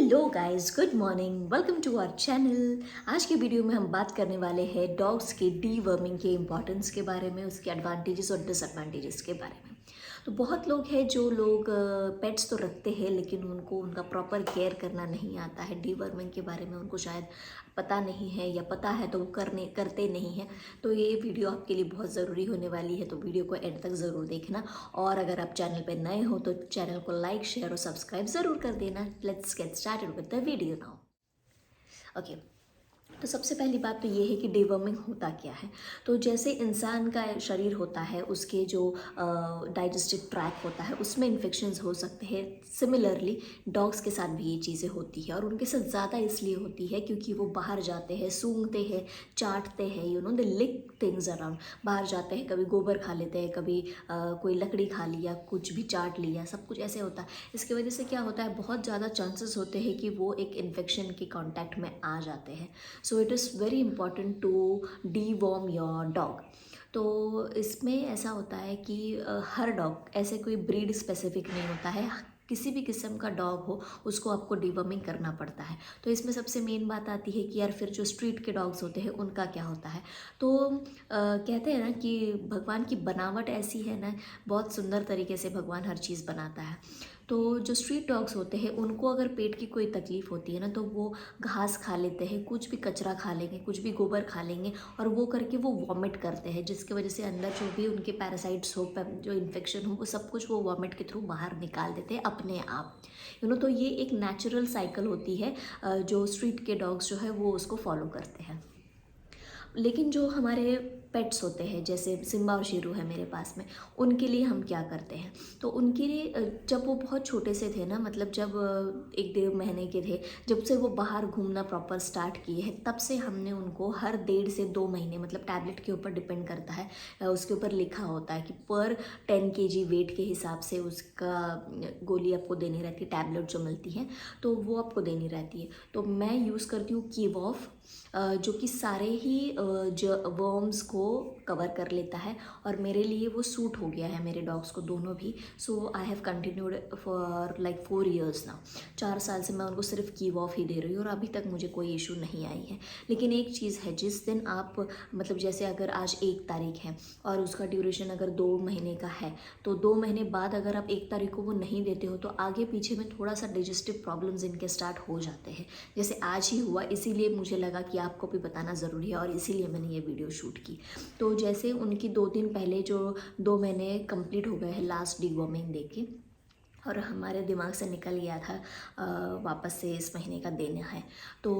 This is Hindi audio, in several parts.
Hello guys, good morning, welcome to our channel. आज की वीडियो में हम बात करने वाले हैं डॉग्स के डीवर्मिंग के इम्पोर्टेंस के बारे में, उसके एडवांटेजेस और डिसएडवांटेजेस के बारे में। तो बहुत लोग हैं जो लोग पेट्स तो रखते हैं लेकिन उनको उनका प्रॉपर केयर करना नहीं आता है। डीवर्मिंग के बारे में उनको शायद पता नहीं है, या पता है तो वो करते नहीं हैं। तो ये वीडियो आपके लिए बहुत ज़रूरी होने वाली है, तो वीडियो को एंड तक ज़रूर देखना। और अगर आप चैनल पर नए हो तो चैनल को लाइक, शेयर और सब्सक्राइब ज़रूर कर देना। Let's get started with the video now. Okay, तो सबसे पहली बात तो ये है कि डिवर्मिंग होता क्या है। तो जैसे इंसान का शरीर होता है, उसके जो डाइजेस्टिव ट्रैक होता है उसमें इन्फेक्शंस हो सकते हैं। सिमिलरली डॉग्स के साथ भी ये चीज़ें होती है, और उनके साथ ज़्यादा इसलिए होती है क्योंकि वो बाहर जाते हैं, सूंघते हैं, चाटते हैं, दे लिक थिंग्स अराउंड। बाहर जाते हैं, कभी गोबर खा लेते हैं, कभी कोई लकड़ी खा लिया, कुछ भी चाट लिया, सब कुछ ऐसे होता है। इसकी वजह से क्या होता है, बहुत ज़्यादा चांसेस होते हैं कि वो एक इन्फेक्शन के कॉन्टैक्ट में आ जाते हैं। So it is very important to deworm your dog. तो इसमें ऐसा होता है कि हर डॉग, ऐसे कोई ब्रीड स्पेसिफिक नहीं होता है, किसी भी किस्म का डॉग हो उसको आपको डीवर्मिंग करना पड़ता है। तो इसमें सबसे मेन बात आती है कि यार फिर जो स्ट्रीट के डॉग्स होते हैं उनका क्या होता है। तो कहते हैं ना कि भगवान की बनावट ऐसी है ना, बहुत सुंदर तरीके से भगवान हर चीज़ बनाता है। तो जो स्ट्रीट डॉग्स होते हैं उनको अगर पेट की कोई तकलीफ़ होती है ना, तो वो घास खा लेते हैं, कुछ भी कचरा खा लेंगे, कुछ भी गोबर खा लेंगे, और वो करके वो वॉमिट करते हैं, जिसकी वजह से अंदर जो भी उनके पैरासाइट्स हो, जो इन्फेक्शन हो, वो सब कुछ वो वॉमिट के थ्रू बाहर निकाल देते हैं अपने आप। तो ये एक नेचुरल साइकिल होती है, जो स्ट्रीट के डॉग्स जो है वो उसको फॉलो करते हैं। लेकिन जो हमारे पेट्स होते हैं, जैसे सिम्बा और शेरू है मेरे पास में, उनके लिए हम क्या करते हैं। तो उनके लिए जब वो बहुत छोटे से थे ना, मतलब जब 1-1.5 महीने के थे, जब से वो बाहर घूमना प्रॉपर स्टार्ट किए हैं, तब से हमने उनको हर 1.5 से 2 महीने, मतलब टैबलेट के ऊपर डिपेंड करता है, उसके ऊपर लिखा होता है कि पर 10 kg वेट के हिसाब से उसका गोली आपको देनी रहती है, टैबलेट जो मिलती है तो वो आपको देनी रहती है। तो मैं यूज़ करती हूँ कीवॉफ, जो कि सारे ही वर्म्स को कवर कर लेता है, और मेरे लिए वो सूट हो गया है, मेरे डॉग्स को दोनों भी। So I have continued for like 4 years now. 4 साल से मैं उनको सिर्फ कीवॉफ ही दे रही हूँ और अभी तक मुझे कोई इशू नहीं आई है। लेकिन एक चीज़ है, जिस दिन आप, मतलब जैसे अगर आज 1 तारीख है और उसका ड्यूरेशन अगर 2 महीने का है, तो 2 महीने बाद अगर आप 1 तारीख को वो नहीं देते हो तो आगे पीछे में थोड़ा सा डाइजेस्टिव प्रॉब्लम्स इनके स्टार्ट हो जाते हैं, जैसे आज ही हुआ। इसीलिए मुझे लगा कि आपको भी बताना ज़रूरी है, और इसीलिए मैंने ये वीडियो शूट की। तो जैसे उनकी 2 दिन पहले जो 2 महीने कंप्लीट हो गए हैं लास्ट डिवॉर्मिंग देके, और हमारे दिमाग से निकल गया था वापस से इस महीने का देना है, तो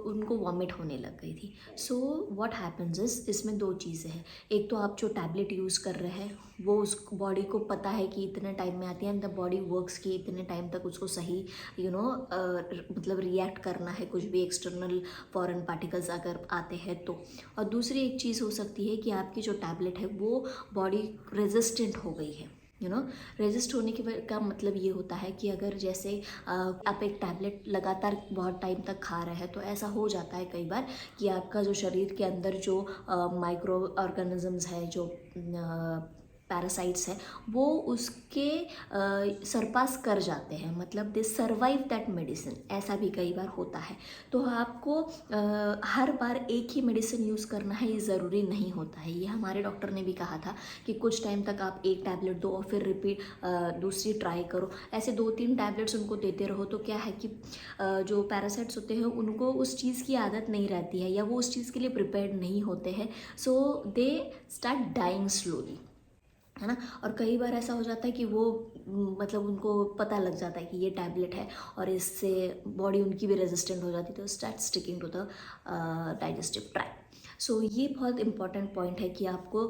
उनको वॉमिट होने लग गई थी। सो व्हाट हैपेंस इज, इसमें दो चीज़ें हैं। एक तो आप जो टैबलेट यूज़ कर रहे हैं वो उस बॉडी को पता है कि इतने टाइम में आती है, एंड द बॉडी वर्क्स कि इतने टाइम तक उसको सही मतलब रिएक्ट करना है, कुछ भी एक्सटर्नल फॉरेन पार्टिकल्स अगर आते हैं तो। और दूसरी एक चीज़ हो सकती है कि आपकी जो टैबलेट है वो बॉडी रेजिस्टेंट हो गई है। रेजिस्ट होने के का मतलब ये होता है कि अगर जैसे आप एक टैबलेट लगातार बहुत टाइम तक खा रहे हैं, तो ऐसा हो जाता है कई बार कि आपका जो शरीर के अंदर जो माइक्रो ऑर्गेनिजम्स है, जो पैरासाइट्स है, वो उसके सरपास कर जाते हैं, मतलब दे सर्वाइव दैट मेडिसिन। ऐसा भी कई बार होता है। तो आपको हर बार एक ही मेडिसिन यूज़ करना है, ये ज़रूरी नहीं होता है। ये हमारे डॉक्टर ने भी कहा था कि कुछ टाइम तक आप एक टैबलेट दो और फिर रिपीट दूसरी ट्राई करो, ऐसे 2-3 टैबलेट्स उनको देते रहो। तो क्या है कि जो पैरासाइट्स होते हैं उनको उस चीज़ की आदत नहीं रहती है, या वो उस चीज़ के लिए प्रिपेयर्ड नहीं होते हैं। सो दे स्टार्ट डाइंग स्लोली, है ना। और कई बार ऐसा हो जाता है कि वो मतलब उनको पता लग जाता है कि ये टैबलेट है, और इससे बॉडी उनकी भी रेजिस्टेंट हो जाती है, तो start sticking to the digestive tract. So ये बहुत इंपॉर्टेंट पॉइंट है कि आपको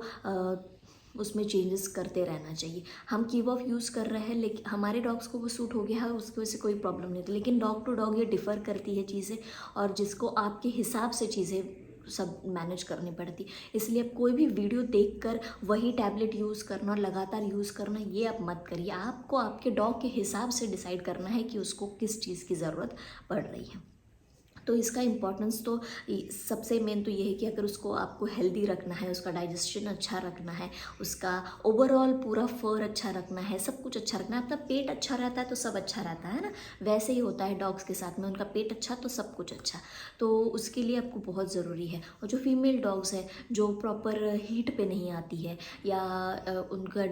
उसमें चेंजेस करते रहना चाहिए। हम कीवॉफ यूज़ कर रहे हैं, लेकिन हमारे डॉग्स को वो सूट हो गया है, उसकी वजह से कोई प्रॉब्लम नहीं होती। लेकिन डॉग टू डॉग ये डिफ़र करती है चीज़ें, और जिसको आपके हिसाब से चीज़ें सब मैनेज करनी पड़ती। इसलिए आप कोई भी वीडियो देखकर वही टैबलेट यूज़ करना और लगातार यूज़ करना, ये आप मत करिए। आपको आपके डॉग के हिसाब से डिसाइड करना है कि उसको किस चीज़ की ज़रूरत पड़ रही है। तो इसका इम्पोर्टेंस तो सबसे मेन तो ये है कि अगर उसको आपको हेल्दी रखना है, उसका डाइजेशन अच्छा रखना है, उसका ओवरऑल पूरा फर अच्छा रखना है, सब कुछ अच्छा रखना है, अपना पेट अच्छा रहता है तो सब अच्छा रहता है ना। वैसे ही होता है डॉग्स के साथ में, उनका पेट अच्छा तो सब कुछ अच्छा। तो उसके लिए आपको बहुत ज़रूरी है। और जो फीमेल डॉग्स है जो प्रॉपर हीट पे नहीं आती है, या उनका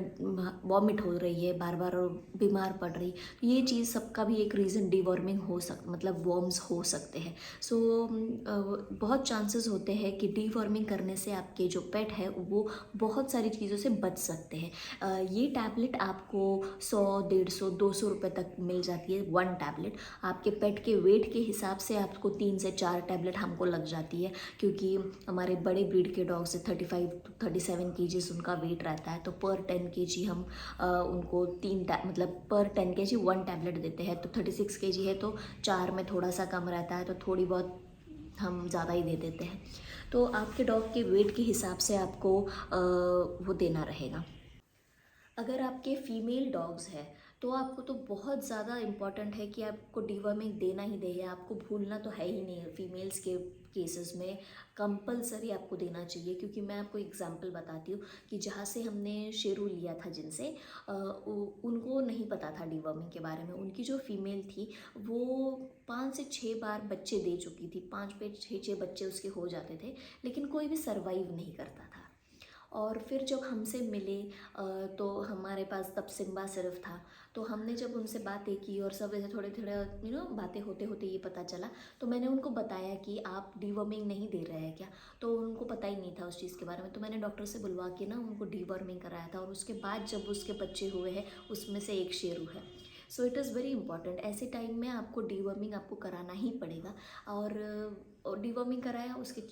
वॉमिट हो रही है बार बार और बीमार पड़ रही, तो ये चीज़ सबका भी एक रीज़न डीवॉर्मिंग हो मतलब वॉर्म्स हो सकते हैं। सो बहुत चांसेस होते हैं कि डीवॉर्मिंग करने से आपके जो पेट है वो बहुत सारी चीज़ों से बच सकते हैं। ये टैबलेट आपको 100, 150, 200 रुपये तक मिल जाती है, 1 टैबलेट। आपके पेट के वेट के हिसाब से आपको 3 से 4 टैबलेट हमको लग जाती है, क्योंकि हमारे बड़े ब्रीड के डॉग से 35 to 37 केजीज उनका वेट रहता है। तो पर 10 केजी हम उनको मतलब पर 10 केजी 1 टैबलेट देते हैं। तो 36 केजी है तो 4 में थोड़ा सा कम रहता है, तो थोड़ी बहुत हम ज़्यादा ही दे देते हैं। तो आपके डॉग के वेट के हिसाब से आपको वो देना रहेगा। अगर आपके फीमेल डॉग्स हैं तो आपको तो बहुत ज़्यादा इम्पॉर्टेंट है कि आपको डिवर्मिंग देना ही है, आपको भूलना तो है ही नहीं। फीमेल्स के केसेस में कंपलसरी आपको देना चाहिए, क्योंकि मैं आपको एग्जांपल बताती हूँ कि जहाँ से हमने शेरू लिया था जिनसे उनको नहीं पता था डिवर्मिंग के बारे में। उनकी जो फीमेल थी वो 5 से 6 बार बच्चे दे चुकी थी, 5 पे 6 बच्चे उसके हो जाते थे, लेकिन कोई भी सर्वाइव नहीं करता था। और फिर जब हमसे मिले तो हमारे पास तब सिम्बा सिर्फ था। तो हमने जब उनसे बातें की और सब ऐसे थोड़े थोड़े बातें होते होते ये पता चला, तो मैंने उनको बताया कि आप डीवर्मिंग नहीं दे रहे हैं क्या। तो उनको पता ही नहीं था उस चीज़ के बारे में। तो मैंने डॉक्टर से बुलवा के ना उनको डीवर्मिंग कराया था, और उसके बाद जब उसके बच्चे हुए हैं उसमें से एक शेरू है। सो इट इज़ वेरी इंपॉर्टेंट, ऐसे टाइम में आपको डीवर्मिंग आपको कराना ही पड़ेगा। और डीवर्मिंग कराया, उसके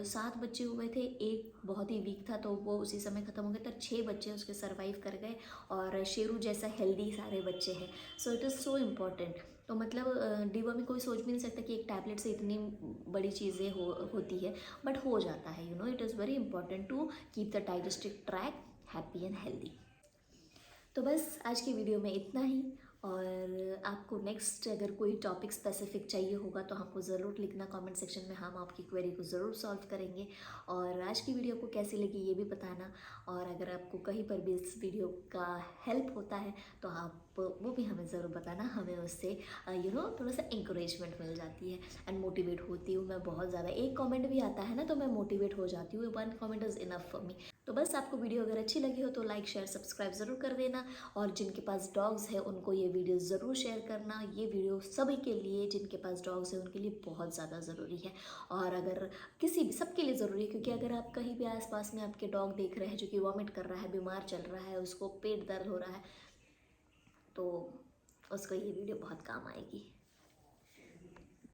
7 बच्चे हुए थे, एक बहुत ही वीक था तो वो उसी समय ख़त्म हो गया। तो 6 बच्चे उसके सर्वाइव कर गए, और शेरू जैसा हेल्दी सारे बच्चे हैं। So it is so important. तो मतलब डीवर्मिंग कोई सोच भी नहीं सकता कि एक टैबलेट से इतनी बड़ी चीज़ें होती है, बट हो जाता है। It is very important to keep the digestive tract happy and healthy. तो बस आज की वीडियो में इतना ही। और आपको नेक्स्ट अगर कोई टॉपिक स्पेसिफिक चाहिए होगा तो हमको ज़रूर लिखना कमेंट सेक्शन में, हम आपकी क्वेरी को ज़रूर सॉल्व करेंगे। और आज की वीडियो को कैसी लगी ये भी बताना। और अगर आपको कहीं पर भी इस वीडियो का हेल्प होता है तो आप वो भी हमें ज़रूर बताना। हमें उससे थोड़ा सा इंकरेजमेंट मिल जाती है एंड मोटिवेट होती हूँ मैं बहुत ज़्यादा। एक कमेंट भी आता है ना तो मैं मोटिवेट हो जाती हूँ। 1 comment is enough for me. तो बस आपको वीडियो अगर अच्छी लगी हो तो लाइक शेयर सब्सक्राइब ज़रूर कर देना। और जिनके पास डॉग्स है उनको ये वीडियो ज़रूर शेयर करना। ये वीडियो सभी के लिए, जिनके पास डॉग्स है उनके लिए बहुत ज़्यादा ज़रूरी है। और अगर किसी भी, सबके लिए ज़रूरी है, क्योंकि अगर आप कहीं भी आसपास में आपके डॉग देख रहे हैं जो कि वॉमिट कर रहा है, बीमार चल रहा है, उसको पेट दर्द हो रहा है, तो उसको ये वीडियो बहुत काम आएगी।